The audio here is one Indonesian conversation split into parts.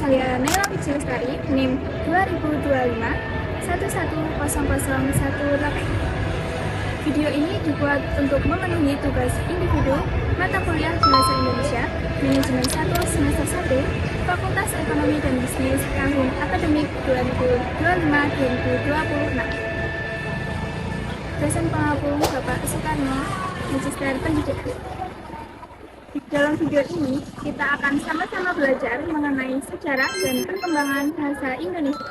saya Naila Lestari, NIM 2025 110018. Video ini dibuat untuk memenuhi tugas individu mata kuliah Bahasa Indonesia Manajemen 1 semester 1 Fakultas Ekonomi dan Bisnis tahun akademik 2025-2026. Dosen pengagung Bapak Soekarno, Magister Pendidikan. Di dalam video ini, kita akan sama-sama belajar mengenai sejarah dan perkembangan bahasa Indonesia.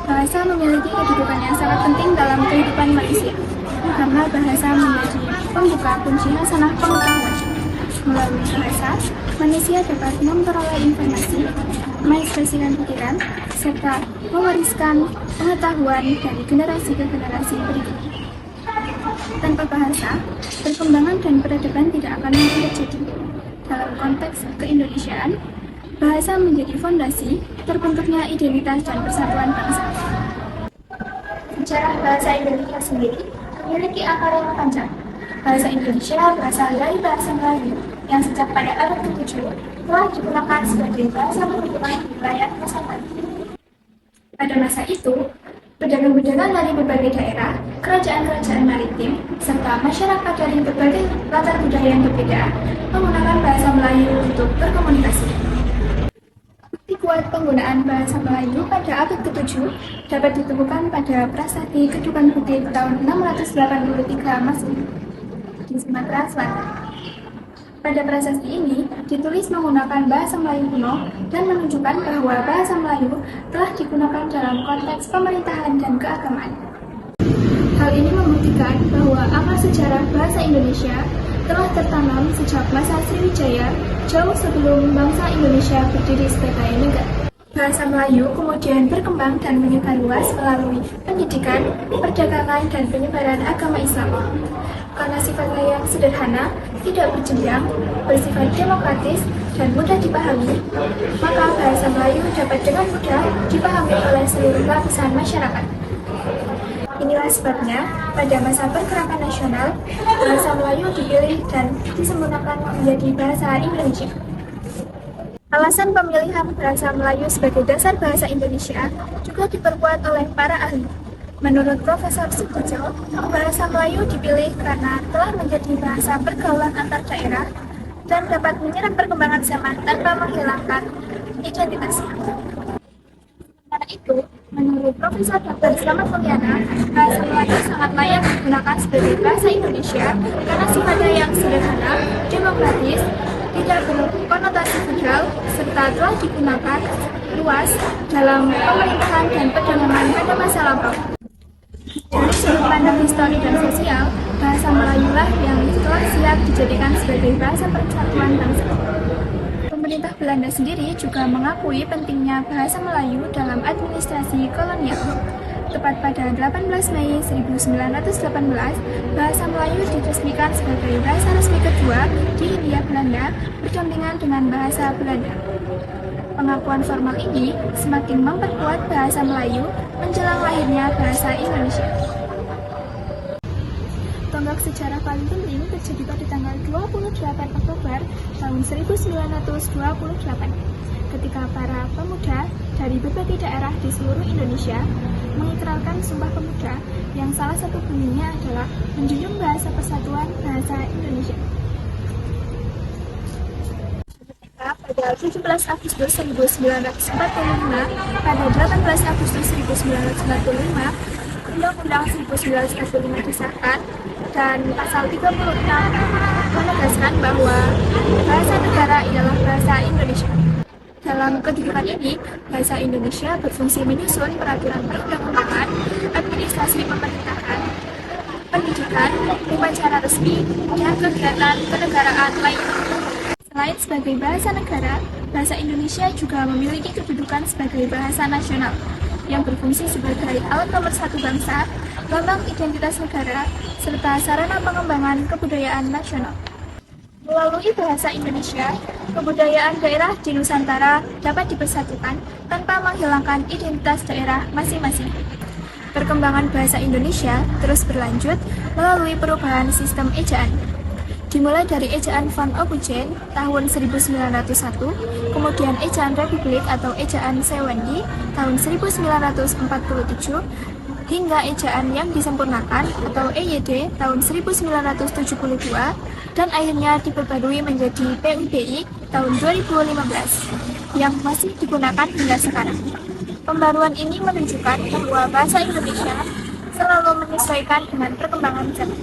Bahasa memiliki kedudukan yang sangat penting dalam kehidupan manusia, karena bahasa menjadi pembuka kunci hasanah pengetahuan. Melalui bahasa, manusia dapat memperoleh informasi, mengekspresikan pikiran, serta mewariskan pengetahuan dari generasi ke generasi berikutnya. Tanpa bahasa, perkembangan dan peradaban tidak akan mungkin terjadi. Dalam konteks keindonesiaan, bahasa menjadi fondasi terbentuknya identitas dan persatuan bangsa. Sejarah bahasa Indonesia sendiri memiliki akar yang panjang. Bahasa Indonesia berasal dari bahasa Melayu yang sejak pada abad ke-7 telah digunakan sebagai bahasa pertuturan di wilayah Nusantara. Pada masa itu, pedagang-pedagang dari berbagai daerah, kerajaan-kerajaan maritim, serta masyarakat dari berbagai latar budaya yang berbeda menggunakan bahasa Melayu untuk berkomunikasi. Bukti kuat penggunaan bahasa Melayu pada abad ke-7 dapat ditemukan pada Prasasti Kedukan Putih tahun 683 Masehi di Sumatera Selatan. Pada prasasti ini ditulis menggunakan bahasa Melayu kuno dan menunjukkan bahwa bahasa Melayu telah digunakan dalam konteks pemerintahan dan keagamaan. Hal ini membuktikan bahwa akar sejarah bahasa Indonesia telah tertanam sejak masa Sriwijaya, jauh sebelum bangsa Indonesia berdiri sebagai negara. Bahasa Melayu kemudian berkembang dan menyebar luas melalui pendidikan, perdagangan, dan penyebaran agama Islam. Karena sifatnya yang sederhana, tidak berjenjang, bersifat demokratis, dan mudah dipahami, maka bahasa Melayu dapat dengan mudah dipahami oleh seluruh lapisan masyarakat. Inilah sebabnya, pada masa pergerakan nasional, bahasa Melayu dipilih dan disempurnakan menjadi bahasa Indonesia. Alasan pemilihan bahasa Melayu sebagai dasar bahasa Indonesia juga diperkuat oleh para ahli. Menurut Profesor Sukojo, bahasa Melayu dipilih karena telah menjadi bahasa pergaulan antar daerah dan dapat menyerap perkembangan zaman tanpa menghilangkan identitasnya. Karena itu, menurut Profesor Dr. Slamet Mulyana, bahasa Melayu sangat layak digunakan sebagai bahasa Indonesia karena sifatnya yang sederhana, demokratis, tidak berkonotasi federal, serta telah digunakan luas dalam pemerintahan dan perdagangan pada masa lampau. Dari sudut pandang histori dan sosial, bahasa Melayulah yang telah siap dijadikan sebagai bahasa persatuan bangsa. Pemerintah Belanda sendiri juga mengakui pentingnya bahasa Melayu dalam administrasi kolonial. Tepat pada 18 Mei 1918, bahasa Melayu diresmikan sebagai bahasa resmi kedua di Hindia Belanda berdampingan dengan bahasa Belanda. Pengakuan formal ini semakin memperkuat bahasa Melayu menjelang lahirnya bahasa Indonesia. Tonggak sejarah paling penting terjadi pada tanggal 28 Oktober tahun 1928, ketika para pemuda dari berbagai daerah di seluruh Indonesia mengikrarkan Sumpah Pemuda yang salah satu bunyinya adalah menjunjung bahasa persatuan bahasa Indonesia. Pada 17 Agustus 1945, pada 18 Agustus 1945, Undang-Undang 1945 disahkan dan pasal 36 menegaskan bahwa bahasa negara ialah bahasa Indonesia. Dalam kedudukan ini, bahasa Indonesia berfungsi menyusun peraturan perundang-undangan, administrasi pemerintahan, pendidikan, upacara resmi, dan kegiatan kenegaraan lainnya. Selain sebagai bahasa negara, bahasa Indonesia juga memiliki kedudukan sebagai bahasa nasional yang berfungsi sebagai alat pemersatu bangsa, lambang identitas negara, serta sarana pengembangan kebudayaan nasional. Melalui bahasa Indonesia, kebudayaan daerah di Nusantara dapat dipersatukan tanpa menghilangkan identitas daerah masing-masing. Perkembangan bahasa Indonesia terus berlanjut melalui perubahan sistem ejaan. Dimulai dari ejaan Van Opuchen tahun 1901, kemudian ejaan Republik atau ejaan Sewendi tahun 1947, hingga ejaan yang disempurnakan atau EYD tahun 1972, dan akhirnya diperbarui menjadi PUBI tahun 2015 yang masih digunakan hingga sekarang. Pembaruan ini menunjukkan bahwa bahasa Indonesia selalu menyesuaikan dengan perkembangan zaman.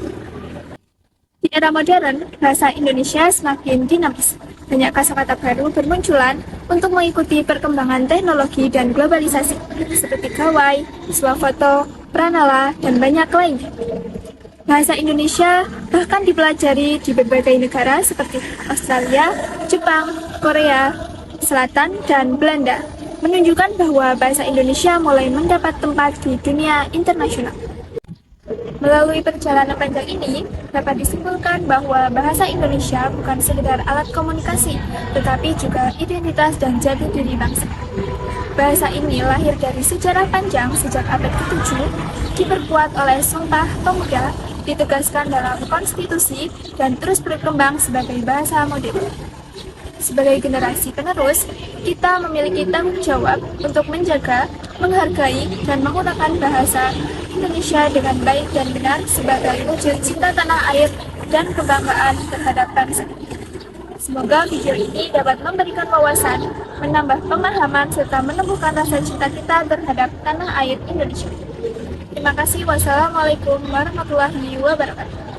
Di era modern, bahasa Indonesia semakin dinamis. Banyak kosakata baru bermunculan untuk mengikuti perkembangan teknologi dan globalisasi, seperti gawai, swafoto, pranala, dan banyak lainnya. Bahasa Indonesia bahkan dipelajari di berbagai negara seperti Australia, Jepang, Korea Selatan, dan Belanda, menunjukkan bahwa bahasa Indonesia mulai mendapat tempat di dunia internasional. Melalui perjalanan panjang ini, dapat disimpulkan bahwa bahasa Indonesia bukan sekedar alat komunikasi, tetapi juga identitas dan jati diri bangsa. Bahasa ini lahir dari sejarah panjang sejak abad ke-7, diperkuat oleh Sumpah Pemuda, ditegaskan dalam konstitusi, dan terus berkembang sebagai bahasa modern. Sebagai generasi penerus, kita memiliki tanggung jawab untuk menjaga, menghargai, dan menggunakan bahasa Indonesia dengan baik dan benar sebagai wujud cinta tanah air dan kebanggaan terhadap bangsa. Semoga video ini dapat memberikan wawasan, menambah pemahaman, serta menumbuhkan rasa cinta kita terhadap tanah air Indonesia. Terima kasih. Wassalamualaikum warahmatullahi wabarakatuh.